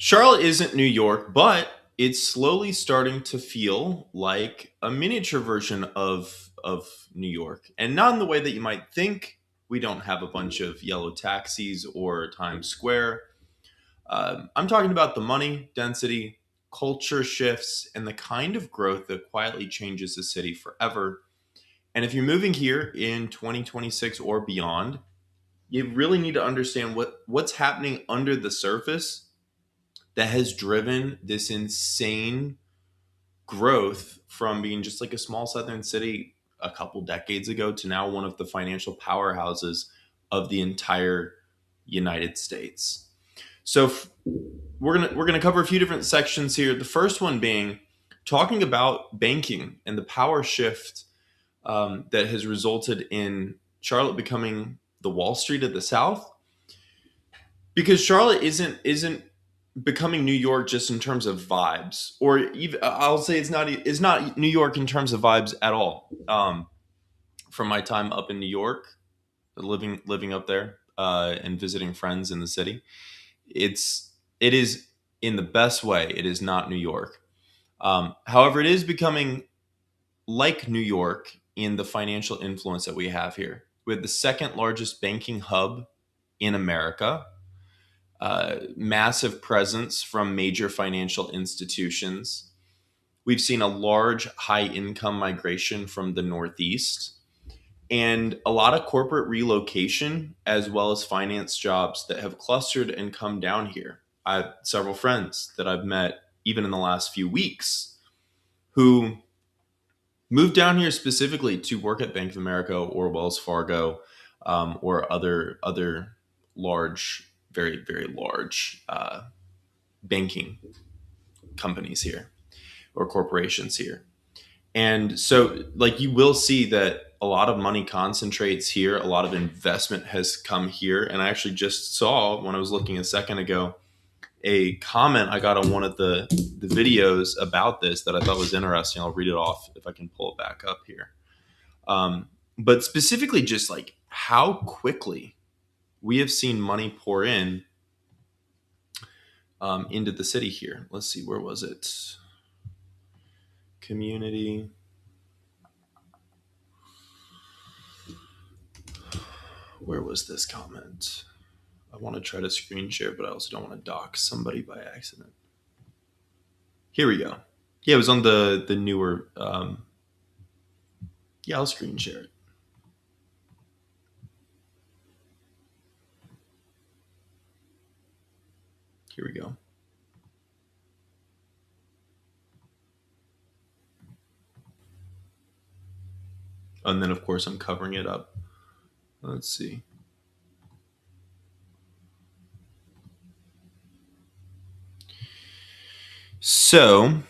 Charlotte isn't New York, but it's slowly starting to feel like a miniature version of New York, and not in the way that you might think. We don't have a bunch of yellow taxis or Times Square. I'm talking about the money, density, culture shifts, and the kind of growth that quietly changes the city forever. And if you're moving here in 2026 or beyond, you really need to understand what's happening under the surface that has driven this insane growth from being just like a small southern city a couple decades ago to now one of the financial powerhouses of the entire United States. So we're gonna cover a few different sections here. The first one being talking about banking and the power shift that has resulted in Charlotte becoming the Wall Street of the South, because Charlotte isn't becoming New York just in terms of vibes, or even I'll say it's not New York in terms of vibes at all. From my time up in New York, living up there and visiting friends in the city, it is in the best way. It is not New York. However, it is becoming like New York in the financial influence that we have here. We have the second largest banking hub in America, massive presence from major financial institutions. We've seen a large high income migration from the Northeast and a lot of corporate relocation as well as finance jobs that have clustered and come down here. I have several friends that I've met even in the last few weeks who moved down here specifically to work at Bank of America or Wells Fargo, or other large, very large banking companies here or corporations here. And so, like, you will see that a lot of money concentrates here. A lot of investment has come here. And I actually just saw, when I was looking a second ago, a comment I got on one of the videos about this that I thought was interesting. I'll read it off if I can pull it back up here. But specifically, just like how quickly we have seen money pour in into the city here. Let's see, where was it? Community. Where was this comment? I want to try to screen share, but I also don't want to dox somebody by accident. Here we go. Yeah, it was on the newer. Yeah, I'll screen share it. Here we go. And then, of course, I'm covering it up. Let's see. So,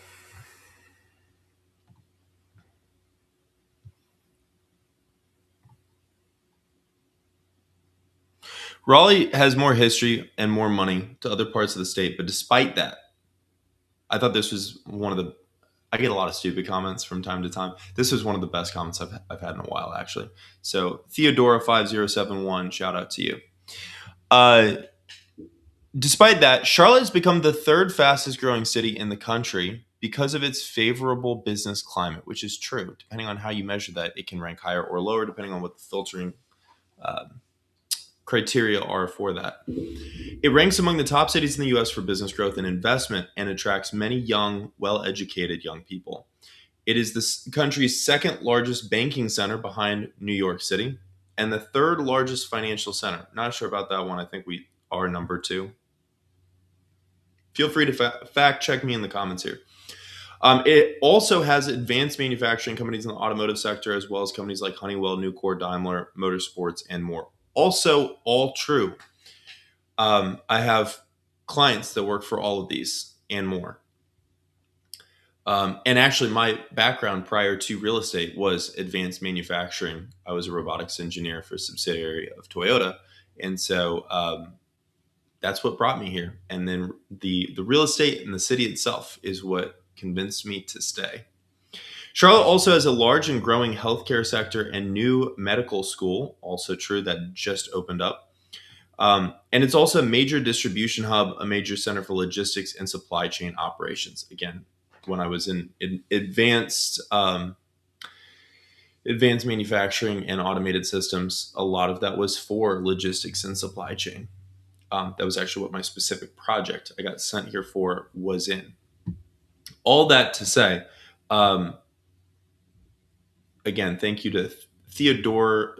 Raleigh has more history and more money to other parts of the state, but despite that, I thought this was one of the. I get a lot of stupid comments from time to time. This was one of the best comments I've had in a while, actually. So, Theodora5071, shout out to you. Uh, Despite that, Charlotte has become the third fastest growing city in the country because of its favorable business climate, which is true. Depending on how you measure that, it can rank higher or lower, depending on what the filtering uh, criteria are for that. It ranks among the top cities in the US for business growth and investment and attracts many young, well educated young people. It is the country's second largest banking center behind New York City and the third largest financial center. Not sure about that one. I think we are number two. Feel free to fact check me in the comments here. It also has advanced manufacturing companies in the automotive sector, as well as companies like Honeywell, Nucor, Daimler, Motorsports, and more. Also, all true. I have clients that work for all of these and more. And actually, my background prior to real estate was advanced manufacturing. I was a robotics engineer for a subsidiary of Toyota. And so that's what brought me here. And then the real estate and the city itself is what convinced me to stay. Charlotte also has a large and growing healthcare sector and new medical school, also true, that just opened up. And it's also a major distribution hub, a major center for logistics and supply chain operations. Again, when I was in advanced manufacturing and automated systems, a lot of that was for logistics and supply chain. That was actually what my specific project I got sent here for was in. All that to say, um, again, thank you to Theodora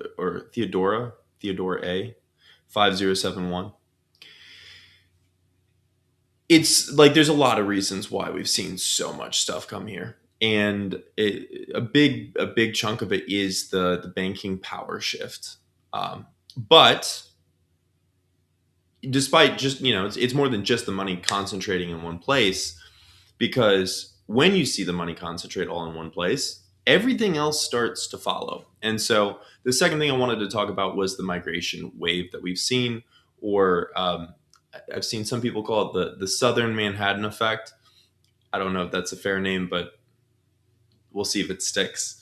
A 5071. It's like there's a lot of reasons why we've seen so much stuff come here, and a big chunk of it is the banking power shift. But despite just it's more than just the money concentrating in one place, because when you see the money concentrate all in one place, everything else starts to follow. And so the second thing I wanted to talk about was the migration wave that we've seen, or I've seen some people call it the Southern Manhattan effect. I don't know if that's a fair name, but we'll see if it sticks.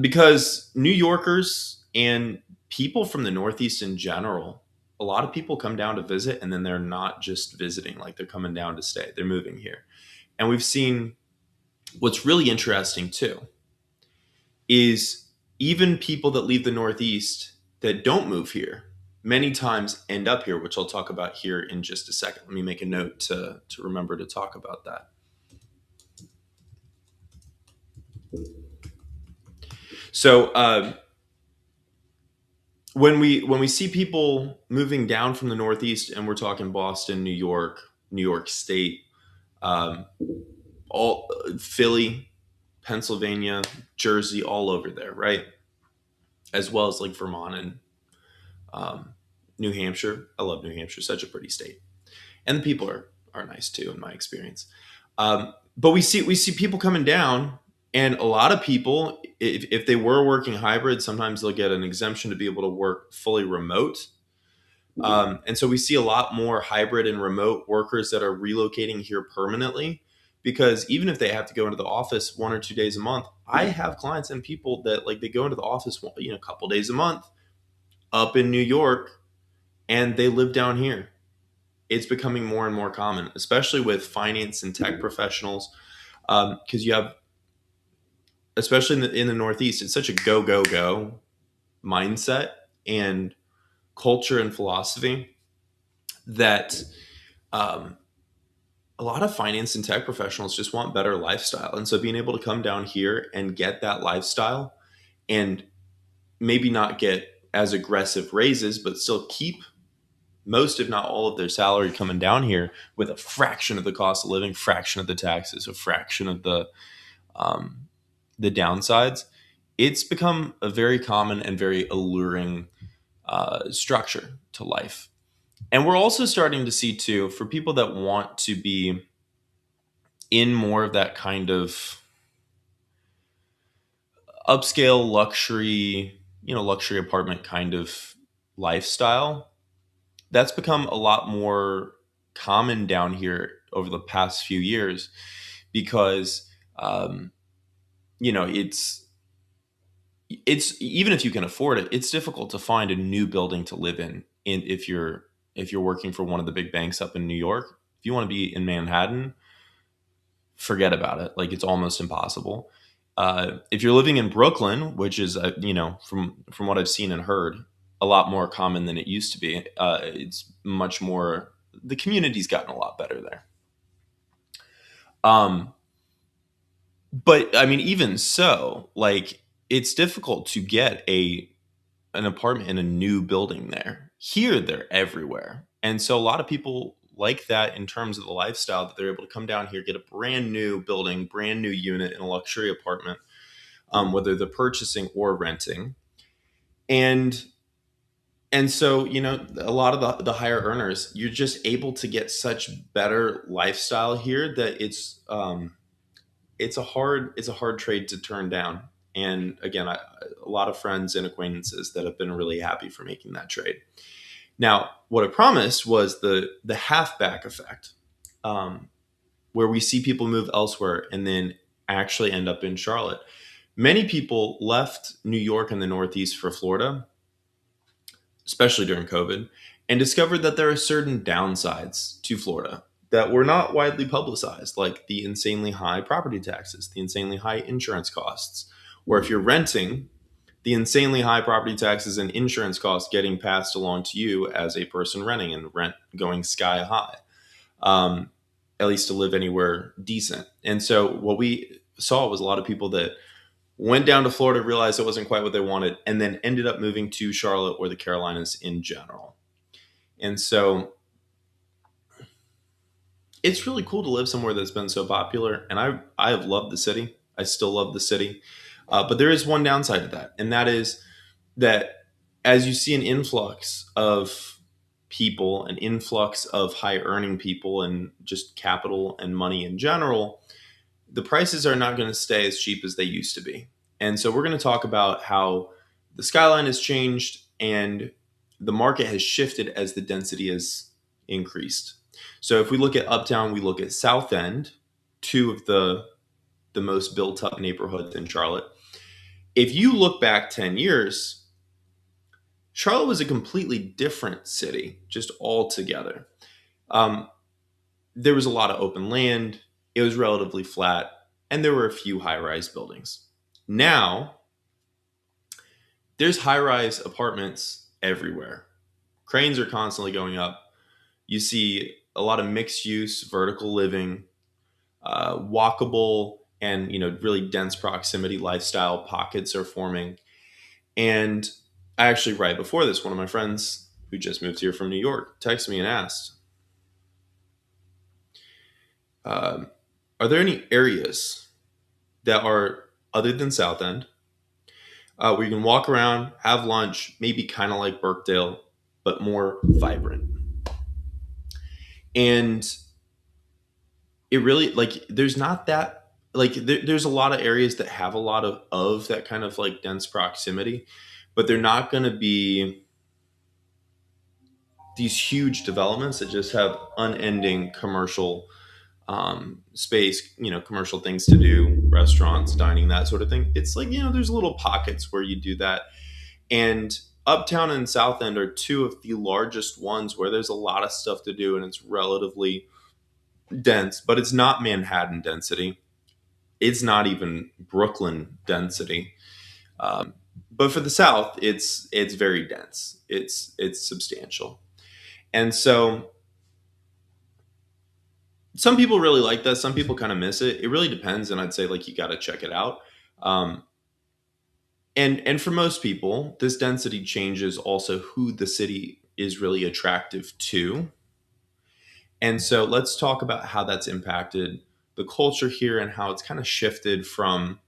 Because New Yorkers and people from the Northeast in general, a lot of people come down to visit, and then they're not just visiting, like they're coming down to stay, they're moving here. And we've seen what's really interesting too is even people that leave the Northeast that don't move here many times end up here, which I'll talk about here in just a second. Let me make a note to remember to talk about that. So when we see people moving down from the Northeast, and we're talking Boston, New York State, um, all Philly, Pennsylvania, Jersey, all over there, right? As well as like Vermont and um, New Hampshire. I love New Hampshire; such a pretty state, and the people are nice too, in my experience. But we see people coming down, and a lot of people, if they were working hybrid, sometimes they'll get an exemption to be able to work fully remote. And so we see a lot more hybrid and remote workers that are relocating here permanently, because even if they have to go into the office 1 or 2 days a month, I have clients and people that like they go into the office a couple days a month up in New York, and they live down here. It's becoming more and more common, especially with finance and tech professionals, because you have, especially in the Northeast, it's such a go go go mindset and culture and philosophy that um, a lot of finance and tech professionals just want better lifestyle. And so being able to come down here and get that lifestyle, and maybe not get as aggressive raises, but still keep most, if not all, of their salary coming down here with a fraction of the cost of living, fraction of the taxes, a fraction of um, the downsides. It's become a very common and very alluring structure to life. And we're also starting to see too, for people that want to be in more of that kind of upscale luxury, luxury apartment kind of lifestyle, that's become a lot more common down here over the past few years, because um, it's even if you can afford it, it's difficult to find a new building to live in if you're working for one of the big banks up in New York. If you want to be in Manhattan, forget about it. Like, it's almost impossible. If you're living in Brooklyn, which is from what I've seen and heard, a lot more common than it used to be. It's much more. The community's gotten a lot better there. Um, but I mean, even so, like, it's difficult to get an apartment in a new building there. Here, they're everywhere. And so a lot of people like that in terms of the lifestyle, that they're able to come down here, get a brand new building, brand new unit in a luxury apartment, whether they're purchasing or renting. And so, a lot of the higher earners, you're just able to get such better lifestyle here that it's a hard trade to turn down. And again, a lot of friends and acquaintances that have been really happy for making that trade. Now, what I promised was the halfback effect, um, where we see people move elsewhere and then actually end up in Charlotte. Many people left New York and the Northeast for Florida, especially during COVID, and discovered that there are certain downsides to Florida that were not widely publicized, like the insanely high property taxes, the insanely high insurance costs, or if you're renting, the insanely high property taxes and insurance costs getting passed along to you as a person renting, and rent going sky high, um, at least to live anywhere decent. And so what we saw was a lot of people that went down to Florida, realized it wasn't quite what they wanted, and then ended up moving to Charlotte or the Carolinas in general. And so it's really cool to live somewhere that's been so popular. And I have loved the city. I still love the city. But there is one downside to that. And that is that as you see an influx of people, an influx of high earning people, and just capital and money in general, the prices are not going to stay as cheap as they used to be. And so we're going to talk about how the skyline has changed and the market has shifted as the density has increased. So if we look at Uptown, we look at South End, two of the most built up neighborhoods in Charlotte. If you look back 10 years, Charlotte was a completely different city, just altogether. Um, there was a lot of open land, it was relatively flat, and there were a few high rise buildings. Now, there's high rise apartments everywhere. Cranes are constantly going up. You see a lot of mixed use, vertical living, walkable, and really dense proximity lifestyle pockets are forming. And I actually, right before this, one of my friends who just moved here from New York texted me and asked, um, "Are there any areas that are other than South End where you can walk around, have lunch, maybe kind of like Birkdale, but more vibrant?" And it really, like, there's not that, like there's a lot of areas that have a lot of that kind of like dense proximity, but they're not going to be these huge developments that just have unending commercial space, commercial things to do, restaurants, dining, that sort of thing. It's like, there's little pockets where you do that. And Uptown and South End are two of the largest ones where there's a lot of stuff to do and it's relatively dense, but it's not Manhattan density. It's not even Brooklyn density. But for the South, it's very dense. It's substantial. And so some people really like that. Some people kind of miss it. It really depends, and I'd say like you got to check it out. Um, and for most people, this density changes also who the city is really attractive to. And so let's talk about how that's impacted the culture here and how it's kind of shifted from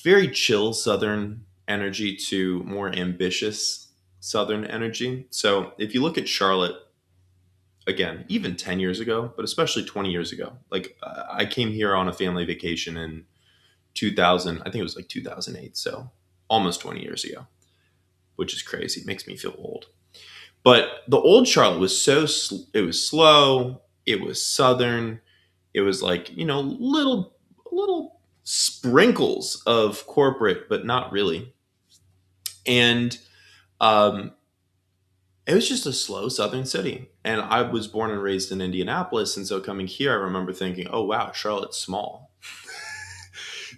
very chill Southern energy to more ambitious Southern energy. So if you look at Charlotte, again, even 10 years ago, but especially 20 years ago, like I came here on a family vacation in 2000, I think it was like 2008. So almost 20 years ago, which is crazy. It makes me feel old. But the old Charlotte was it was slow, it was Southern, it was like, little sprinkles of corporate, but not really. And um, it was just a slow Southern city. And I was born and raised in Indianapolis. And so coming here, I remember thinking, oh, wow, Charlotte's small.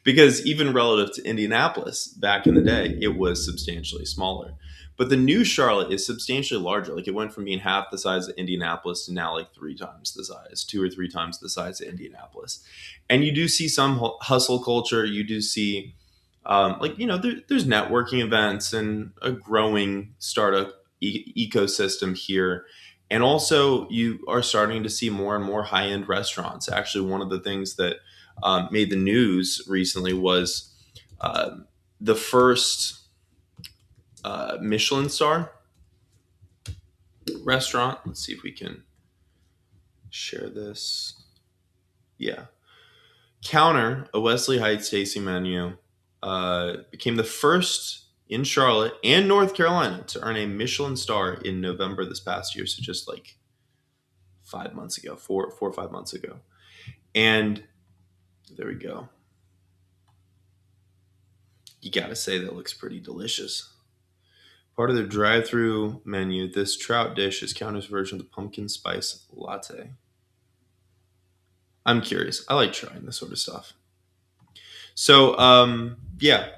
Because even relative to Indianapolis back in the day, it was substantially smaller. But the new Charlotte is substantially larger. Like it went from being half the size of Indianapolis to now like three times the size, two or three times the size of Indianapolis. And you do see some hustle culture. You do see, there's networking events and a growing startup ecosystem here. And also, you are starting to see more and more high end restaurants. Actually, one of the things that made the news recently was uh, the first Michelin star restaurant. Let's see if we can share this. Yeah. Counter, a Wesley Heights tasting menu, became the first in Charlotte and North Carolina to earn a Michelin star in November this past year. So just like 5 months ago, 4 or 5 months ago. And there we go. You got to say that looks pretty delicious. Part of their drive-through menu, this trout dish is Counter's version of the pumpkin spice latte. I'm curious. I like trying this sort of stuff. So, yeah,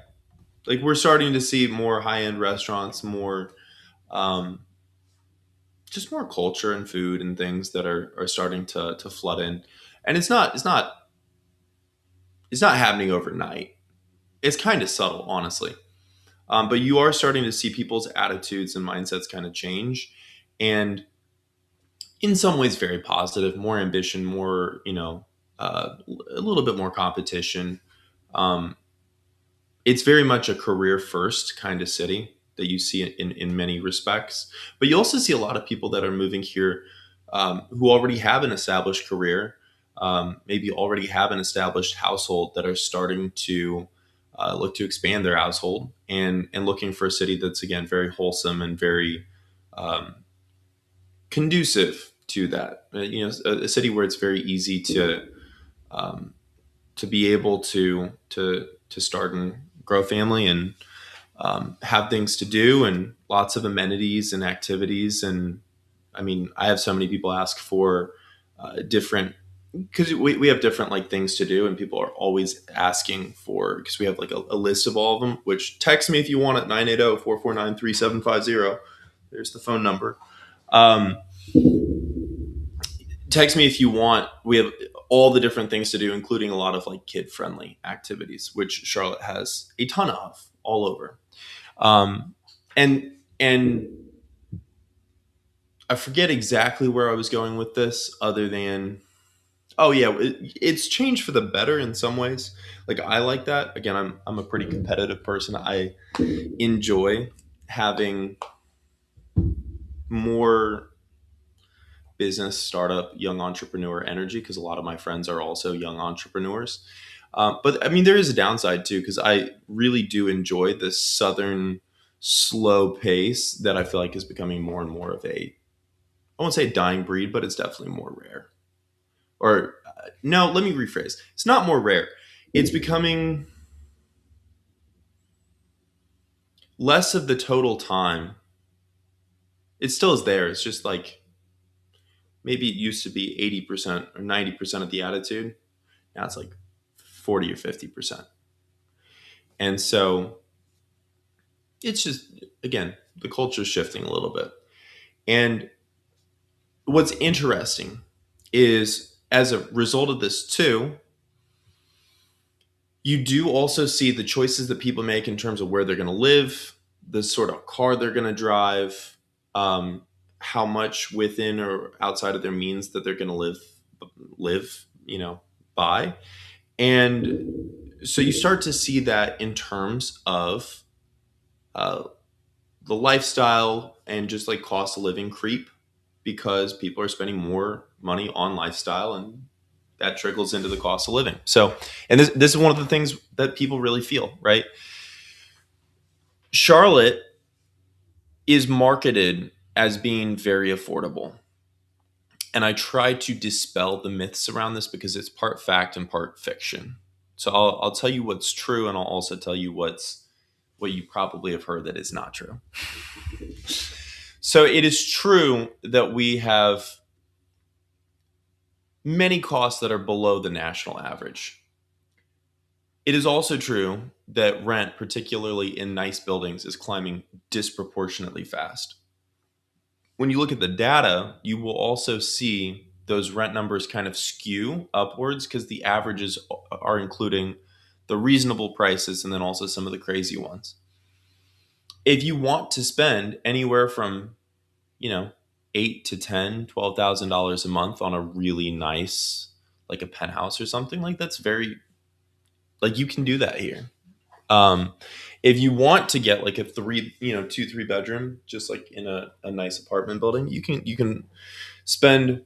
like we're starting to see more high-end restaurants, more um, just more culture and food and things that are starting to flood in, and it's not happening overnight. It's kind of subtle, honestly. But you are starting to see people's attitudes and mindsets kind of change, and in some ways, very positive. More ambition, more a little bit more competition. Um, it's very much a career first kind of city that you see in many respects. But you also see a lot of people that are moving here who already have an established career, maybe already have an established household that are starting to look to expand their household and looking for a city that's again very wholesome and very um, conducive to that. A city where it's very easy um, to be able to start and grow a family and have things to do and lots of amenities and activities. And I mean, I have so many people ask for different because we have different like things to do and people are always asking for because we have like a list of all of them, which text me if you want at 980-449-3750. There's the phone number. um, Text me if you want. We have all the different things to do, including a lot of like kid friendly activities, which Charlotte has a ton of all over. Um, and I forget exactly where I was going with this, other than oh yeah, it's changed for the better in some ways. Like I like that. Again, I'm a pretty competitive person. I enjoy having more business, startup, young entrepreneur energy because a lot of my friends are also young entrepreneurs. But I mean, there is a downside too because I really do enjoy this southern slow pace that I feel like is becoming more and more of a, I won't say dying breed, but it's definitely more rare. Or no, let me rephrase. It's not more rare. It's becoming less of the total time. It still is there. It's just like maybe it used to be 80% or 90% of the attitude. Now it's like 40 or 50%. And so it's just, again, the culture is shifting a little bit. And what's interesting is as a result of this, too, you do also see the choices that people make in terms of where they're going to live, the sort of car they're going to drive, um, how much within or outside of their means that they're going to live, by. And so you start to see that in terms of uh, the lifestyle and just like cost of living creep because people are spending more money on lifestyle and that trickles into the cost of living. So, and this is one of the things that people really feel, right? Charlotte is marketed as being very affordable. And I try to dispel the myths around this because it's part fact and part fiction. So I'll tell you what's true, and I'll also tell you what you probably have heard that is not true. So it is true that we have many costs that are below the national average. It is also true that rent, particularly in nice buildings, is climbing disproportionately fast. When you look at the data, you will also see those rent numbers kind of skew upwards because the averages are including the reasonable prices and then also some of the crazy ones. If you want to spend anywhere from, you know, 8 to 10, $12,000 a month on a really nice, like a penthouse or something, like that's very, like you can do that here. Um, if you want to get like a three, 2, 3 bedroom, just like in a nice apartment building, you can spend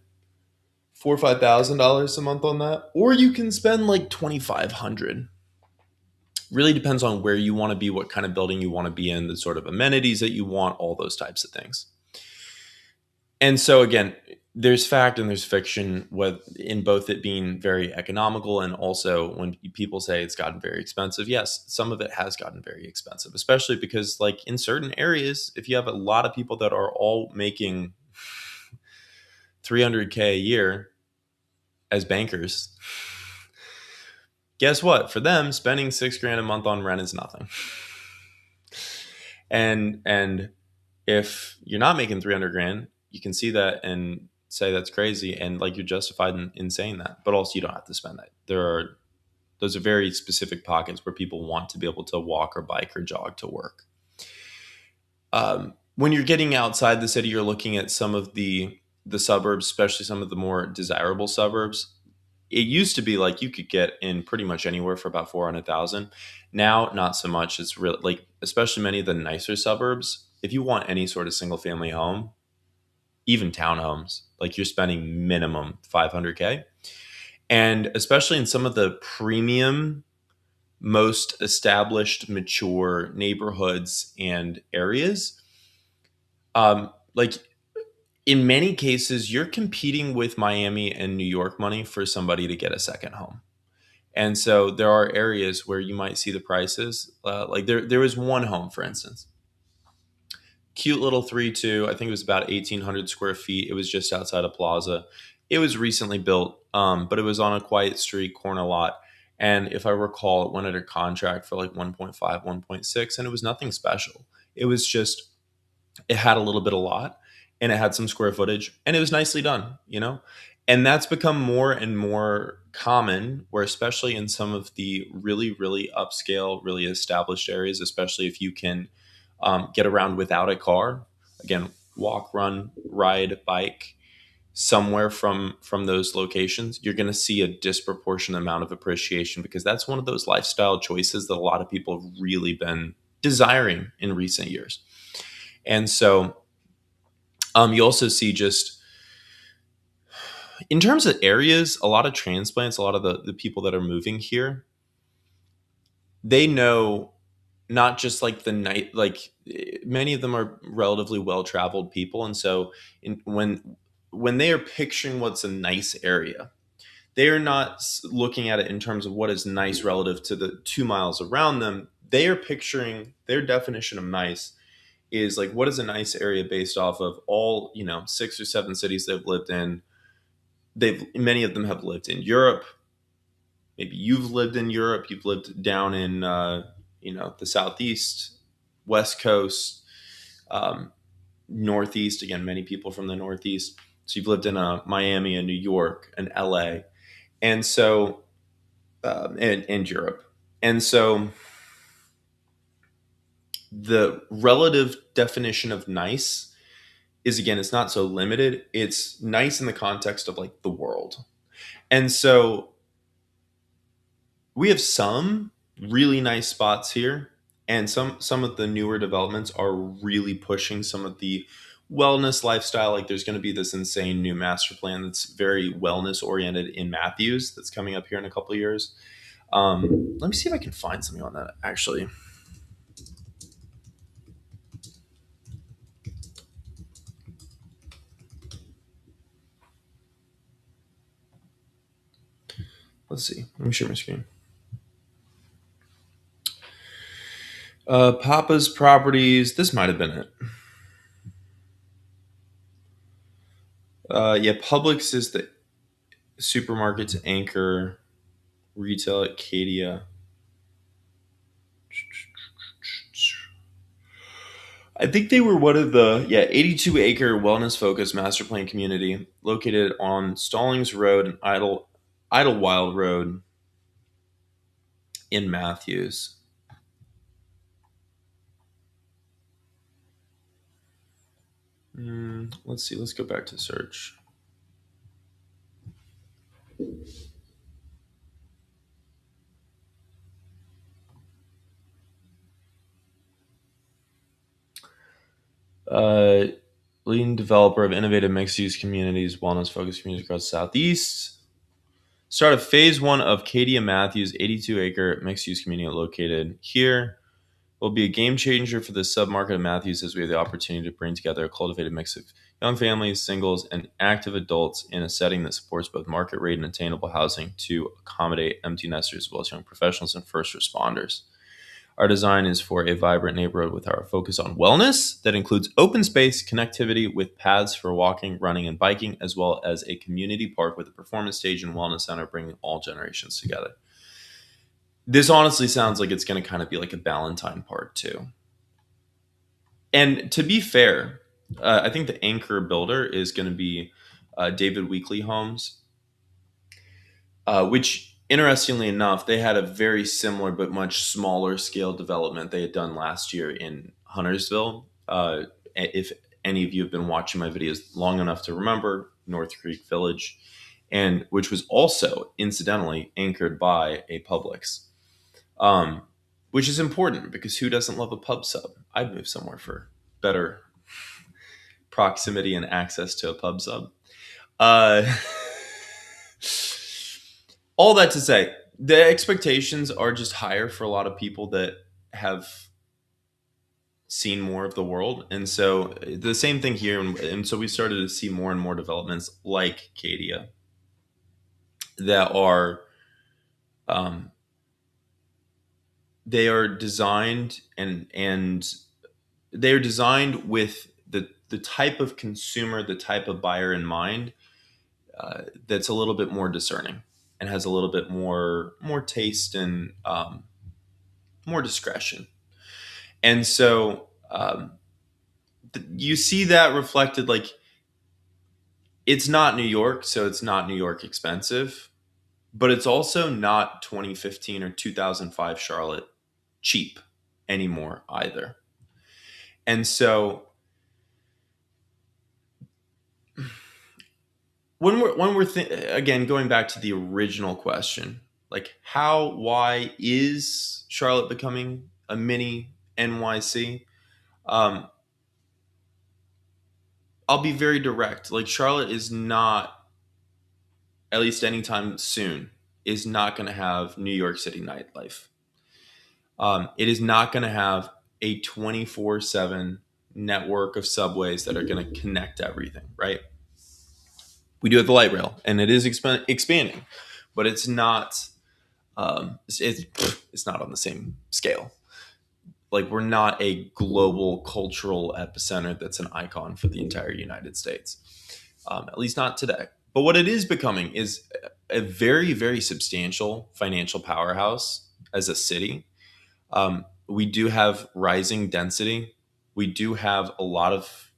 $4 or $5,000 a month on that, or you can spend like 2,500. Really depends on where you want to be, what kind of building you want to be in, the sort of amenities that you want, all those types of things. And so again, there's fact and there's fiction with in both it being very economical and also when people say it's gotten very expensive. Yes, some of it has gotten very expensive, especially because like in certain areas, if you have a lot of people that are all making 300K a year as bankers, guess what? For them, spending 6 grand a month on rent is nothing. And if you're not making 300 grand, you can see that and say that's crazy, and like you're justified in saying that, but also you don't have to spend that. Those are very specific pockets where people want to be able to walk or bike or jog to work. When you're getting outside the city, you're looking at some of the suburbs, especially some of the more desirable suburbs. It used to be like you could get in pretty much anywhere for about 400,000. Now, not so much. It's really like, especially many of the nicer suburbs. If you want any sort of single family home, even townhomes, like you're spending minimum 500K. And especially in some of the premium, most established, mature neighborhoods and areas, like in many cases, you're competing with Miami and New York money for somebody to get a second home. And so there are areas where you might see the prices. Like there was one home, for instance, cute little 3-2. I think it was about 1,800 square feet. It was just outside of Plaza. It was recently built, but it was on a quiet street corner lot. And if I recall, it went under contract for like 1.5, 1.6, and it was nothing special. It was just it had a little bit of lot and it had some square footage and it was nicely done, you know? And that's become more and more common, where especially in some of the really, really upscale, really established areas, especially if you can get around without a car, again, walk, run, ride, bike somewhere from those locations, you're going to see a disproportionate amount of appreciation because that's one of those lifestyle choices that a lot of people have really been desiring in recent years. And so you also see just in terms of areas, a lot of transplants, a lot of the people that are moving here, they know not just like the night, like many of them are relatively well traveled people. And so when they are picturing what's a nice area, they are not looking at it in terms of what is nice relative to the 2 miles around them. They are picturing their definition of nice is like what is a nice area based off of all 6 or 7 cities they've lived in. They've Many of them have lived in Europe. Maybe you've lived in Europe. You've lived down in the southeast, west coast, um, northeast. Again, many people from the northeast. So you've lived in Miami and New York and LA, and so and Europe, and so the relative definition of nice is, again, it's not so limited. It's nice in the context of like the world. And so we have some really nice spots here, and some of the newer developments are really pushing some of the wellness lifestyle. Like there's going to be this insane new master plan that's very wellness oriented in Matthews that's coming up here in a couple of years. Let me see if I can find something on that actually. Let's see. Let me share my screen. Papa's Properties. This might have been it. Yeah, Publix is the supermarket's anchor. Retail at Cadia. I think they were one of the 82-acre wellness focused master plan community located on Stallings Road and Idlewild Road in Matthews. Let's see. Let's go back to search. Uh, Leading developer of innovative mixed-use communities, wellness-focused communities across the Southeast. Start of phase one of Cadia Matthews, 82-acre mixed-use community located here. Will be a game changer for the submarket of Matthews as we have the opportunity to bring together a cultivated mix of young families, singles, and active adults in a setting that supports both market rate and attainable housing to accommodate empty nesters as well as young professionals and first responders. Our design is for a vibrant neighborhood with our focus on wellness that includes open space, connectivity with paths for walking, running, and biking, as well as a community park with a performance stage and wellness center bringing all generations together. This honestly sounds like it's going to kind of be like a Ballantine part too. And to be fair, I think the anchor builder is going to be David Weekley Homes, which interestingly enough, they had a very similar but much smaller scale development they had done last year in Huntersville. If any of you have been watching my videos long enough to remember, North Creek Village, and which was also incidentally anchored by a Publix, which is important because who doesn't love a pub sub? I'd move somewhere for better proximity and access to a pub sub. Uh, all that to say, the expectations are just higher for a lot of people that have seen more of the world. And so the same thing here. And so we started to see more and more developments like Cadia that are, um, they are designed and they are designed with the type of consumer, the type of buyer in mind, that's a little bit more discerning and has a little bit more taste and more discretion. And so you see that reflected, like, it's not New York, so it's not New York expensive, but it's also not 2015 or 2005 Charlotte cheap anymore either. And so again, going back to the original question, like why is Charlotte becoming a mini NYC? Um, I'll be very direct. Like, Charlotte is not, at least anytime soon, is not going to have New York City nightlife. It is not going to have a 24/7 network of subways that are going to connect everything, right? We do have the light rail, and it is expanding, but it's not. It's not on the same scale. Like, we're not a global cultural epicenter that's an icon for the entire United States, at least not today. But what it is becoming is a very, very substantial financial powerhouse as a city. We do have rising density. We do have a lot of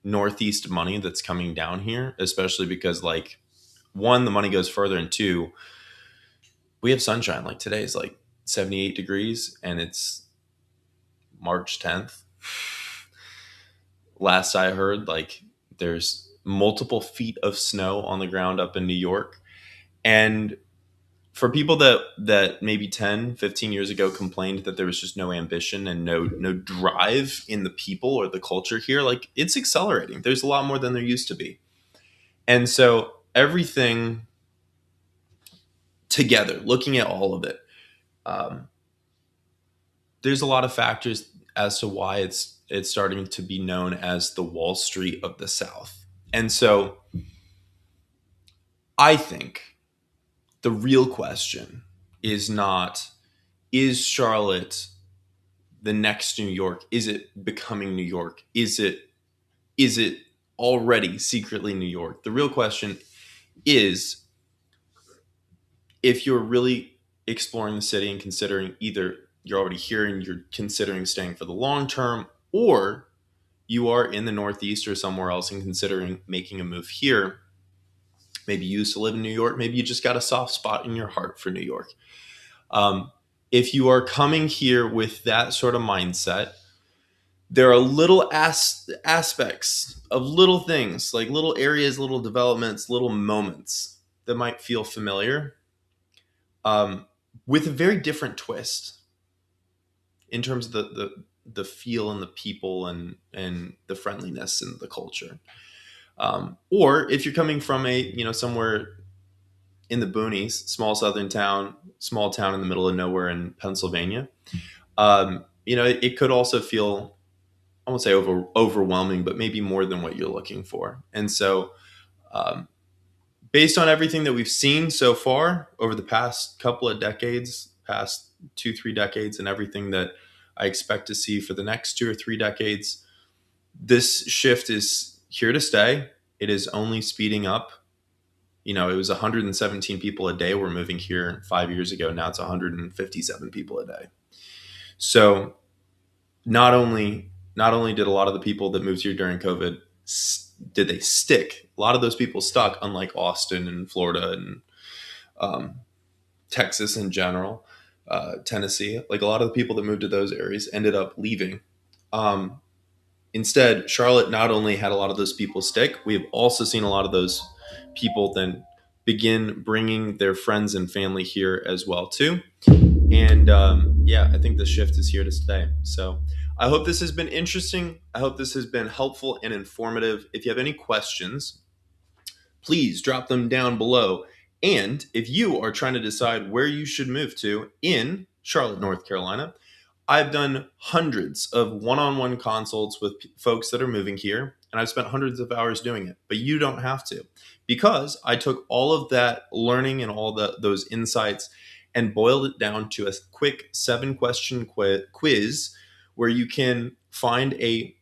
Northeast money that's coming down here, especially because, like, one, the money goes further, and two, we have sunshine. Like, today is like 78 degrees and it's March 10th. Last I heard, like, there's multiple feet of snow on the ground up in New York. And for people that maybe 10, 15 years ago complained that there was just no ambition and no drive in the people or the culture here, like, it's accelerating. There's a lot more than there used to be. And so everything together, looking at all of it, there's a lot of factors as to why it's starting to be known as the Wall Street of the South. And so I think the real question is not, is Charlotte the next New York? Is it becoming New York? Is it already secretly New York? The real question is, if you're really exploring the city and considering, either you're already here and you're considering staying for the long term, or you are in the Northeast or somewhere else and considering making a move here. Maybe you used to live in New York. Maybe you just got a soft spot in your heart for New York. If you are coming here with that sort of mindset, there are little aspects of little things, like little areas, little developments, little moments that might feel familiar, with a very different twist in terms of the feel and the people and the friendliness and the culture. Or if you're coming from somewhere in the boonies, small town in the middle of nowhere in Pennsylvania, it could also feel I won't say overwhelming, but maybe more than what you're looking for. And so, um, based on everything that we've seen so far over the past couple of decades, past 2, 3 decades, and everything that I expect to see for the next 2 or 3 decades, this shift is here to stay. It is only speeding up. You know, it was 117 people a day were moving here 5 years ago. Now it's 157 people a day. So not only did a lot of the people that moved here during COVID did they stick, a lot of those people stuck, unlike Austin and Florida and um, Texas in general, Tennessee. Like a lot of the people that moved to those areas ended up leaving. Um, Instead, Charlotte not only had a lot of those people stick, we have also seen a lot of those people then begin bringing their friends and family here as well too. And yeah, I think the shift is here to stay. So I hope this has been interesting. I hope this has been helpful and informative. If you have any questions, please drop them down below. And if you are trying to decide where you should move to in Charlotte, North Carolina, I've done hundreds of one-on-one consults with folks that are moving here, and I've spent hundreds of hours doing it. But you don't have to, because I took all of that learning and all those insights and boiled it down to a quick 7-question quiz where you can find a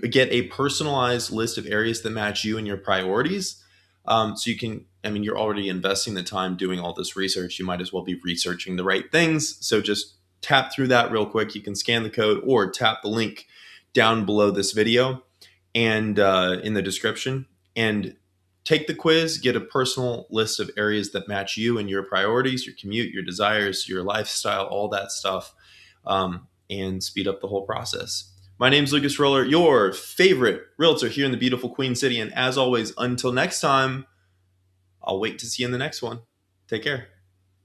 get a personalized list of areas that match you and your priorities. So you can, I mean, you're already investing the time doing all this research. You might as well be researching the right things. So just tap through that real quick. You can scan the code or tap the link down below this video and in the description, and take the quiz, get a personal list of areas that match you and your priorities, your commute, your desires, your lifestyle, all that stuff, and speed up the whole process. My name's Lucas Roller, your favorite realtor here in the beautiful Queen City. And as always, until next time, I'll wait to see you in the next one. Take care.